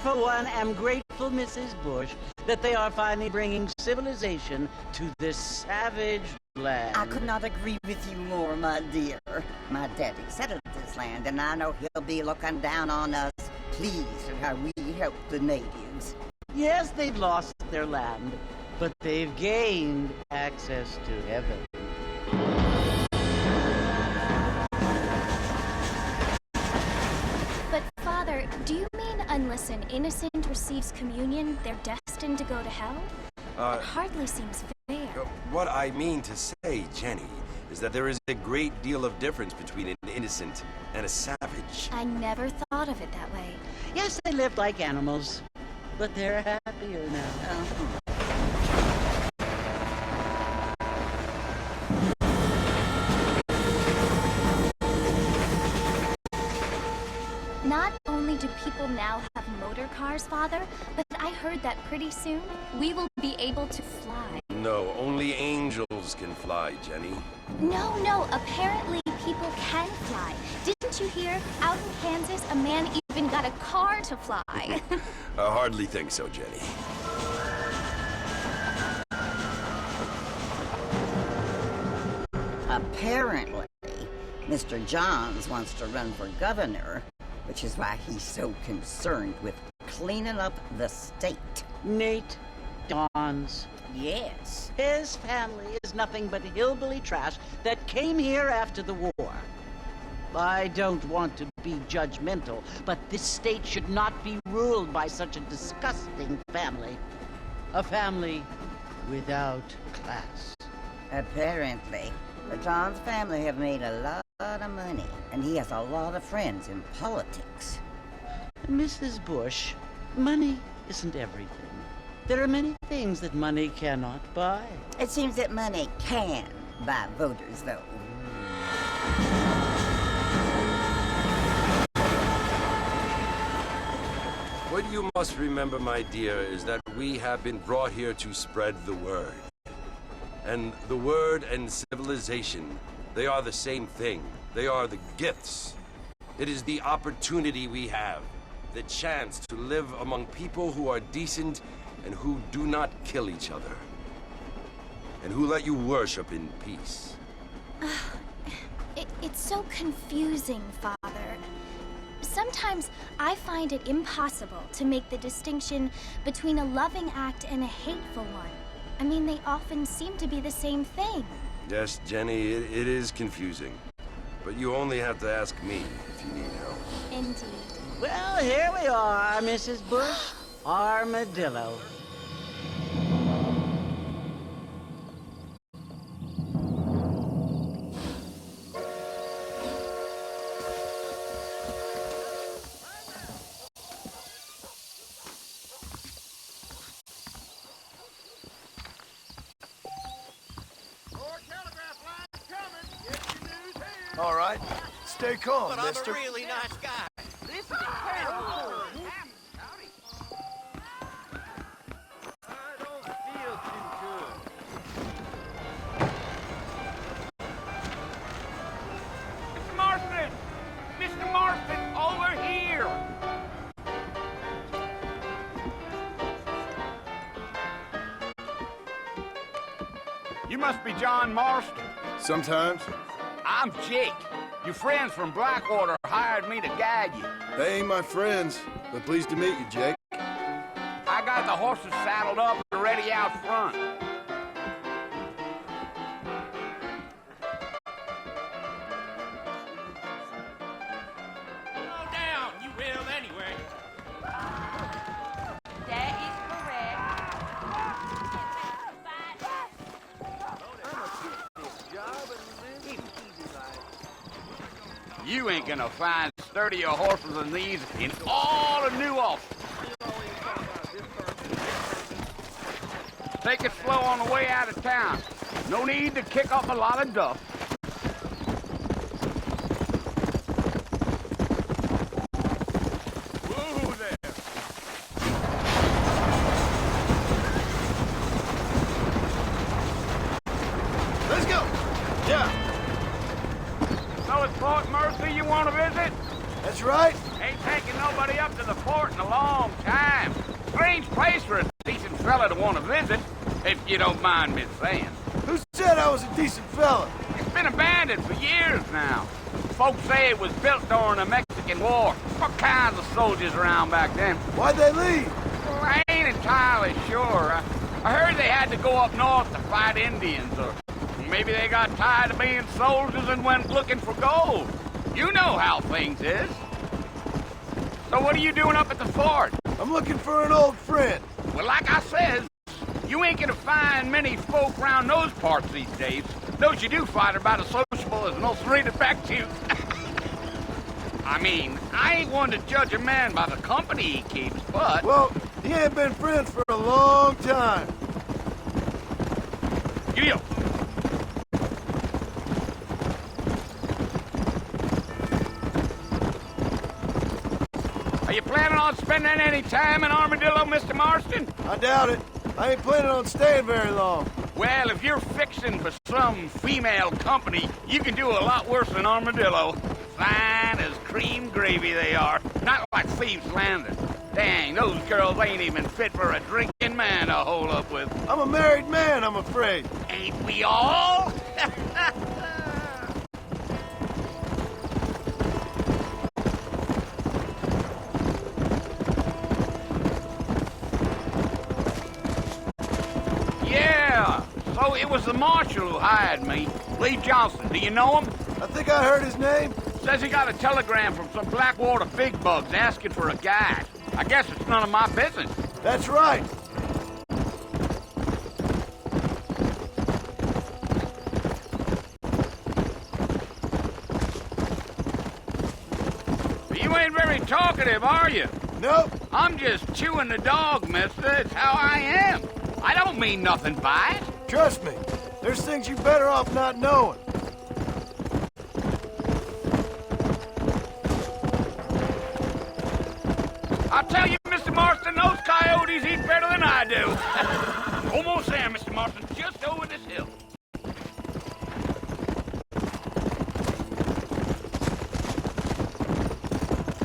for one, am grateful, Mrs. Bush, that they are finally bringing civilization to this savage land. I could not agree with you more, my dear. My daddy settled this land, and I know he'll be looking down on us, pleased at how we help the natives. Yes, they've lost their land, but they've gained access to heaven. But, Father, do you mean unless an innocent receives communion, they're destined to go to hell? That hardly seems fair. What I mean to say, Jenny, is that there is a great deal of difference between an innocent and a savage. I never thought of it that way. Yes, they lived like animals, but they're happier now. Not only do people now have motor cars, Father, but I heard that pretty soon we will be able to fly. No, only angels can fly, Jenny. No, apparently people can fly. Didn't you hear? Out in Kansas, a man even got a car to fly. I hardly think so, Jenny. Apparently, Mr. Johns wants to run for governor, which is why he's so concerned with cleaning up the state. Nate Johns. Yes. His family is nothing but hillbilly trash that came here after the war. I don't want to be judgmental, but this state should not be ruled by such a disgusting family. A family without class. Apparently, the Johns family have made a lot of money, and he has a lot of friends in politics. Mrs. Bush, money isn't everything. There are many things that money cannot buy. It seems that money can buy voters, though. What you must remember, my dear, is that we have been brought here to spread the word. And the word and civilization, they are the same thing. They are the gifts. It is the opportunity we have, the chance to live among people who are decent and who do not kill each other, and who let you worship in peace. It's so confusing, Father. Sometimes I find it impossible to make the distinction between a loving act and a hateful one. I mean, they often seem to be the same thing. Yes, Jenny, it is confusing. But you only have to ask me if you need help. Indeed. Well, here we are, Mrs. Bush. Armadillo. All right. Stay calm, But mister. I'm a really nice guy. This is incredible. I don't feel too good. Mr. Marston! Mr. Marston, over here! You must be John Marston. Sometimes. I'm Jake. Your friends from Blackwater hired me to guide you. They ain't my friends, but pleased to meet you, Jake. I got the horses saddled up and ready out front. Slow down, you will anyway. That is correct. You ain't gonna find sturdier horses than these in all of New Ulster. Take it slow on the way out of town. No need to kick up a lot of dust. Whoa there. Let's go. Yeah, So it's Fort Mercy you want to visit? that's right. Ain't Ain't taken nobody up to the fort in a long time. Strange place for a decent fella to want to visit, if you don't mind me saying. Who said I was a decent fella? It's been abandoned for years now. Folks say it was built during the Mexican War. What kinds of soldiers around back then? Why'd they leave? Well, I ain't entirely sure. I heard they had to go up north to fight Indians, or maybe they got tired of being soldiers and went looking for gold. You know how things is. So what are you doing up at the fort? I'm looking for an old friend. Well, like I says, you ain't gonna find many folk around those parts these days. Those you do find are about as sociable as most read affect you. I mean, I ain't one to judge a man by the company he keeps, but... Well, he ain't been friends for a long time. You. Are you planning on spending any time in Armadillo, Mr. Marston? I doubt it. I ain't planning on staying very long. Well, if you're fixing for some female company, you can do a lot worse than Armadillo. Fine as cream gravy they are. Not like Thieves' Landing. Dang, those girls ain't even fit for a drinking man to hole up with. I'm a married man, I'm afraid. Ain't we all? Yeah, so it was the marshal who hired me. Lee Johnson, do you know him? I think I heard his name. Says he got a telegram from some Blackwater big bugs asking for a guide. I guess it's none of my business. That's right. You ain't very talkative, are you? Nope. I'm just chewing the dog, mister. It's how I am. I don't mean nothing by it. Trust me. There's things you're better off not knowing. I'll tell you, Mr. Marston, those coyotes eat better than I do. Almost there, Mr. Marston. Just over this hill.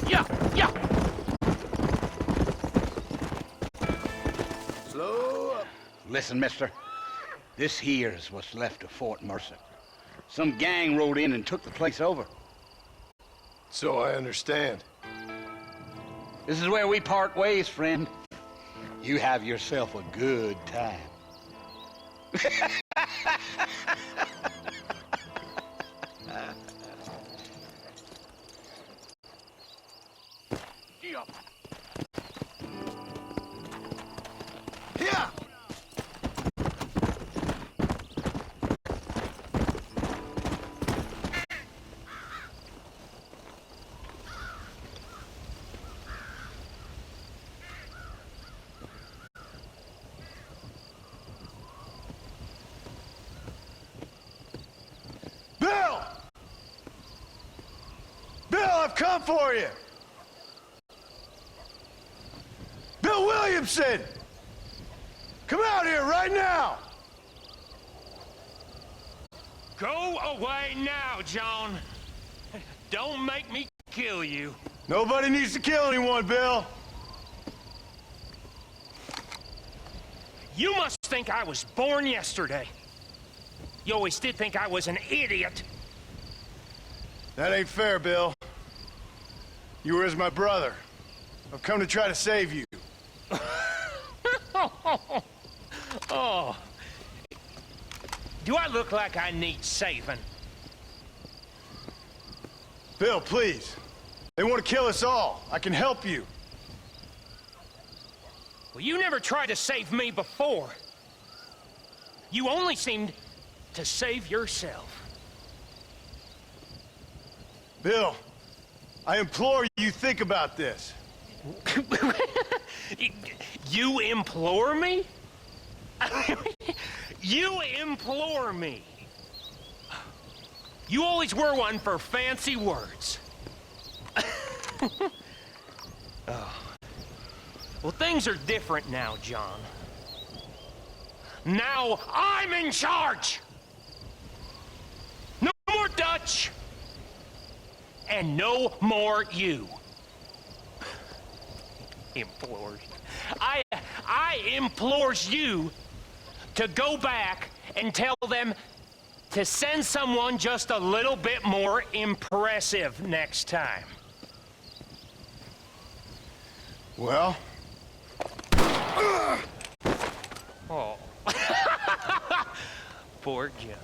Yeah. Slow up. Listen, mister. This here's what's left of Fort Mercer. Some gang rode in and took the place over. So I understand. This is where we part ways, friend. You have yourself a good time. Yeah. Bill! Bill, I've come for you! Bill Williamson! Come out here right now! Go away now, John. Don't make me kill you. Nobody needs to kill anyone, Bill. You must think I was born yesterday. You always did think I was an idiot. That ain't fair, Bill. You were as my brother. I've come to try to save you. Oh. Do I look like I need saving? Bill, please. They want to kill us all. I can help you. Well, you never tried to save me before. You only seemed to save yourself. Bill, I implore you think about this. You implore me? You implore me. You always were one for fancy words. Oh. Well, things are different now, John. Now I'm in charge. No more Dutch. And no more you. Implores. I implores you to go back and tell them to send someone just a little bit more impressive next time. Well? Oh. Poor John.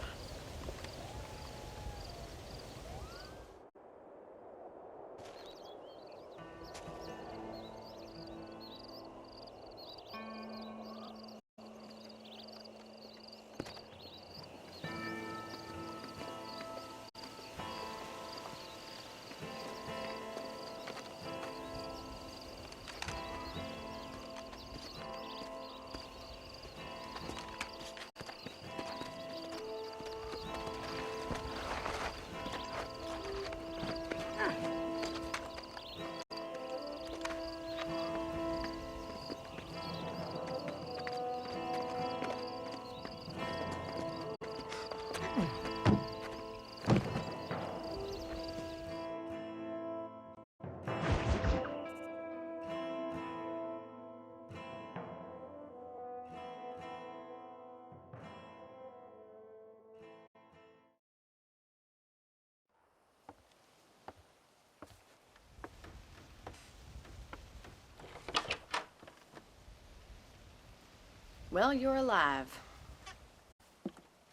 Well, you're alive.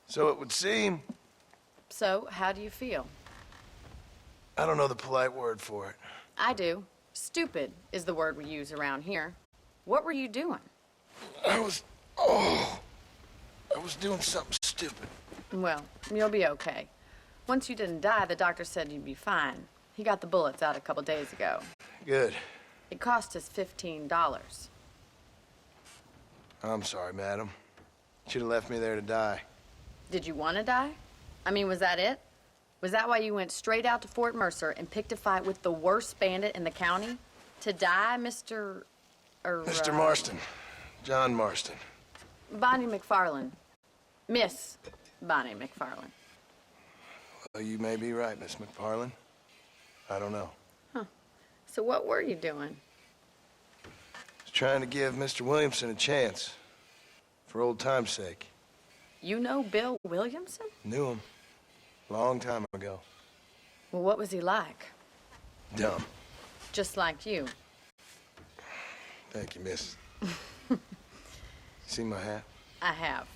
So it would seem. So, how do you feel? I don't know the polite word for it. I do. Stupid is the word we use around here. What were you doing? I was doing something stupid. Well, you'll be okay. Once you didn't die, the doctor said you'd be fine. He got the bullets out a couple days ago. Good. It cost us $15. I'm sorry, madam. Should have left me there to die. Did you want to die? I mean, was that it? Was that why you went straight out to Fort Mercer and picked a fight with the worst bandit in the county? To die, Mr. Mr. Marston. John Marston. Bonnie McFarland. Miss Bonnie McFarland. Well, you may be right, Miss McFarland. I don't know. So what were you doing? Was trying to give Mr. Williamson a chance. For old time's sake. You know Bill Williamson? Knew him. Long time ago. Well, what was he like? Dumb. Just like you. Thank you, miss. See my hat? I have.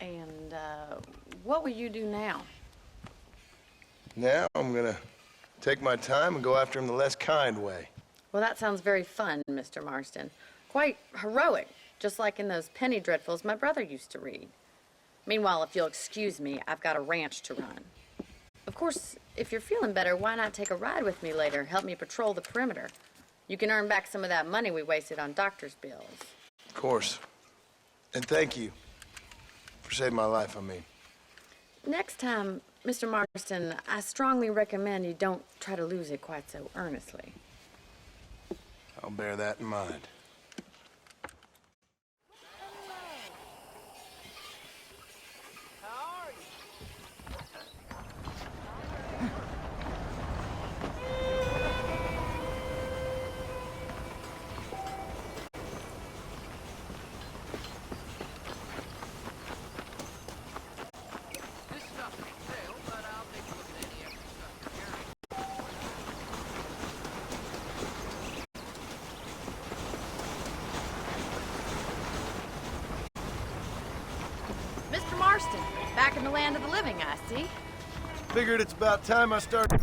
And, what will you do now? Now I'm gonna take my time and go after him the less kind way. Well, that sounds very fun, Mr. Marston. Quite heroic, just like in those penny dreadfuls my brother used to read. Meanwhile, if you'll excuse me, I've got a ranch to run. Of course, if you're feeling better, why not take a ride with me later? Help me patrol the perimeter. You can earn back some of that money we wasted on doctor's bills. Of course. And thank you for saving my life, I mean. Next time, Mr. Marston, I strongly recommend you don't try to lose it quite so earnestly. I'll bear that in mind. Mr. Marston, back in the land of the living, I see. Figured it's about time I started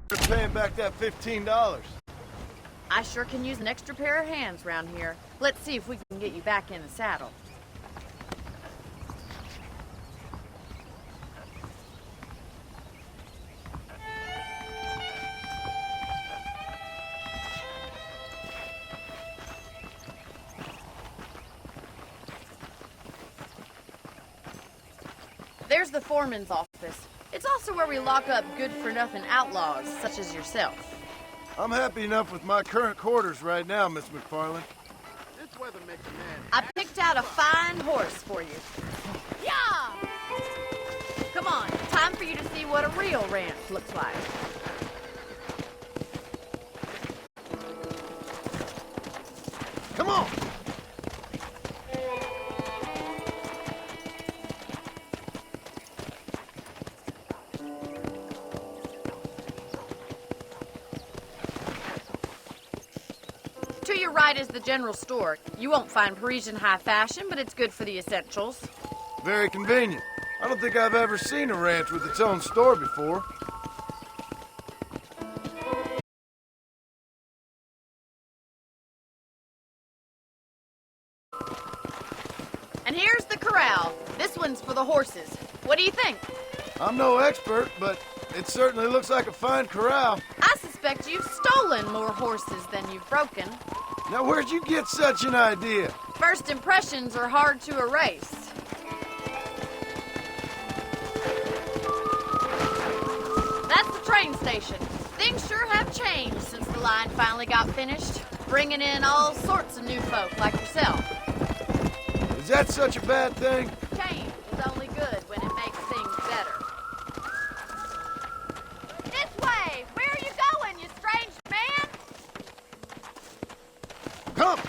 paying back that $15. I sure can use an extra pair of hands around here. Let's see if we can get you back in the saddle. There's the foreman's office. It's also where we lock up good-for-nothing outlaws, such as yourself. I'm happy enough with my current quarters right now, Miss McFarland. This weather makes a man. I picked out a fine horse for you. Yeah! Come on, time for you to see what a real ranch looks like. your right is the general store. You won't find Parisian high fashion, but it's good for the essentials. Very convenient. I don't think I've ever seen a ranch with its own store before. And here's the corral. This one's for the horses. What do you think? I'm no expert, but it certainly looks like a fine corral. I suspect you've stolen more horses than you've broken. Now, where'd you get such an idea? First impressions are hard to erase. That's the train station. Things sure have changed since the line finally got finished, bringing in all sorts of new folk like yourself. Is that such a bad thing? Change is only good when it makes things better. This way! Where are you going, you strange man? Come!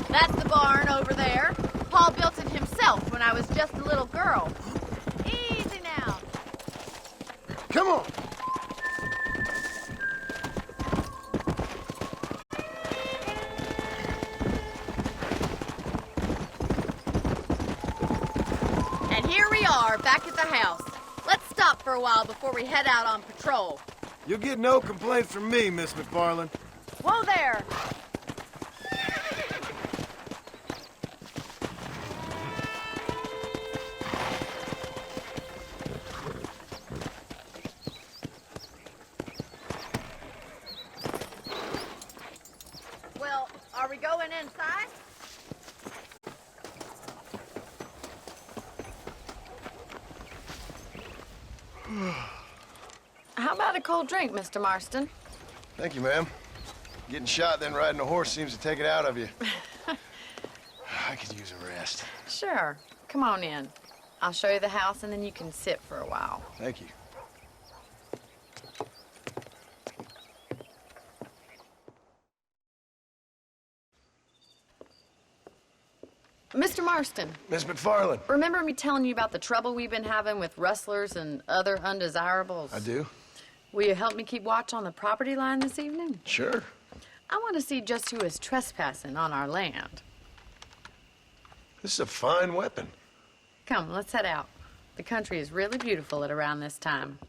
That's the barn over there. Paul built it himself when I was just a little girl. Easy now. Come on! And here we are, back at the house. Let's stop for a while before we head out on patrol. You'll get no complaints from me, Miss McFarland. Whoa there! Well, are we going inside? How about a cold drink, Mr. Marston? Thank you, ma'am. Getting shot, then riding a horse seems to take it out of you. I could use a rest. Sure. Come on in. I'll show you the house, and then you can sit for a while. Thank you. Mr. Marston, Miss McFarland. remember me telling you about the trouble we've been having with rustlers and other undesirables? I do? Will you help me keep watch on the property line this evening? Sure. I want to see just who is trespassing on our land. This is a fine weapon. Come, let's head out. The country is really beautiful at around this time.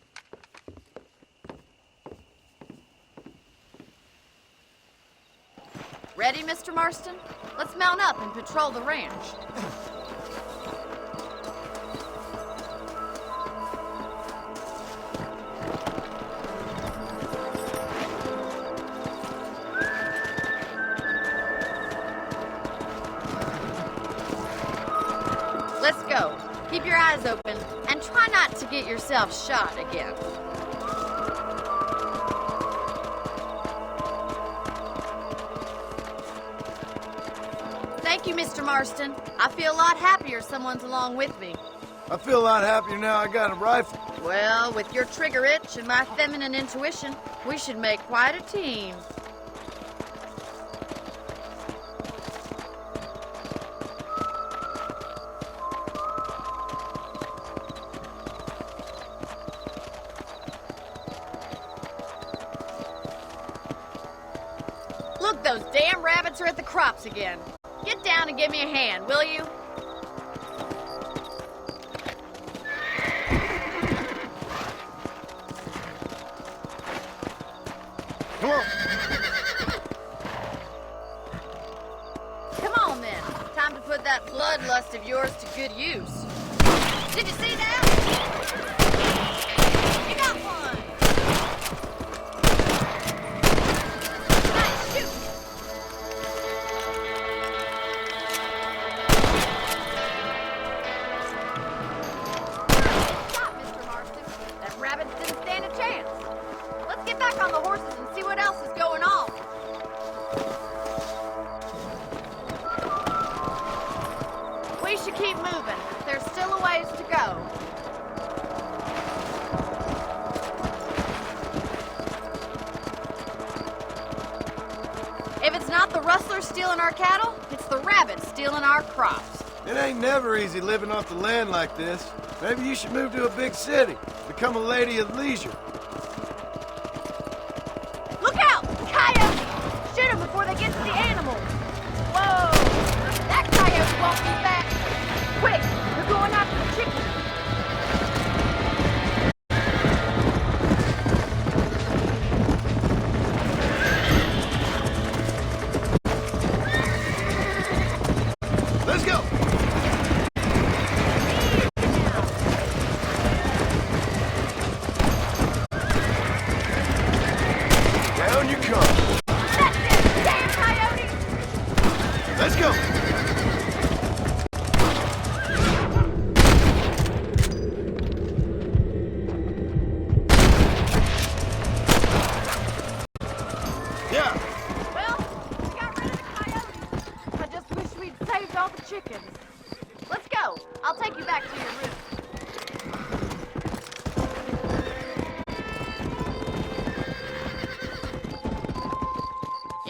Ready, Mr. Marston? Let's mount up and patrol the ranch. Let's go. Keep your eyes open and try not to get yourself shot again. Thank you, Mr. Marston. I feel a lot happier someone's along with me. I feel a lot happier now I got a rifle. Well, with your trigger itch and my feminine intuition, we should make quite a team. Look, those damn rabbits are at the crops again. Get down and give me a hand, will you? Come on. Come on, then. Time to put that bloodlust of yours to good use. Did you see that? You got one. Nice shooting. Shot, Mr. Marston. That rabbit didn't stand a chance. Let's get back on the horses and see what else is going on. We should keep moving. There's still a ways to go. If it's not the rustlers stealing our cattle, it's the rabbits stealing our crops. It ain't never easy living off the land like this. Maybe you should move to a big city. Become a lady of leisure. Look out! Coyotes! Shoot them before they get to the animals. Whoa! That coyote won't be back. Quick! We're going after the chicken. Let's go! Down you come. That's it! Damn coyote! Let's go! Yeah. Well, we got rid of the coyotes. I just wish we'd saved all the chickens. Let's go. I'll take you back to your room.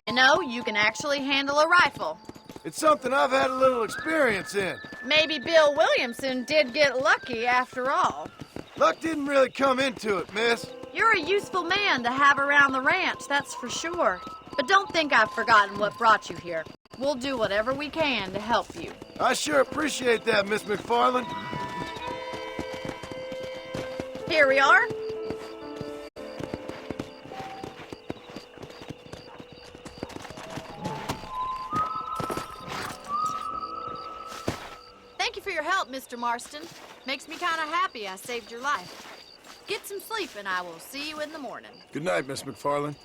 You know, you can actually handle a rifle. It's something I've had a little experience in. Maybe Bill Williamson did get lucky after all. Luck didn't really come into it, miss. You're a useful man to have around the ranch, that's for sure. But don't think I've forgotten what brought you here. We'll do whatever we can to help you. I sure appreciate that, Miss McFarland. Here we are. Thank you for your help, Mr. Marston. Makes me kind of happy I saved your life. Get some sleep and I will see you in the morning. Good night, Miss McFarland.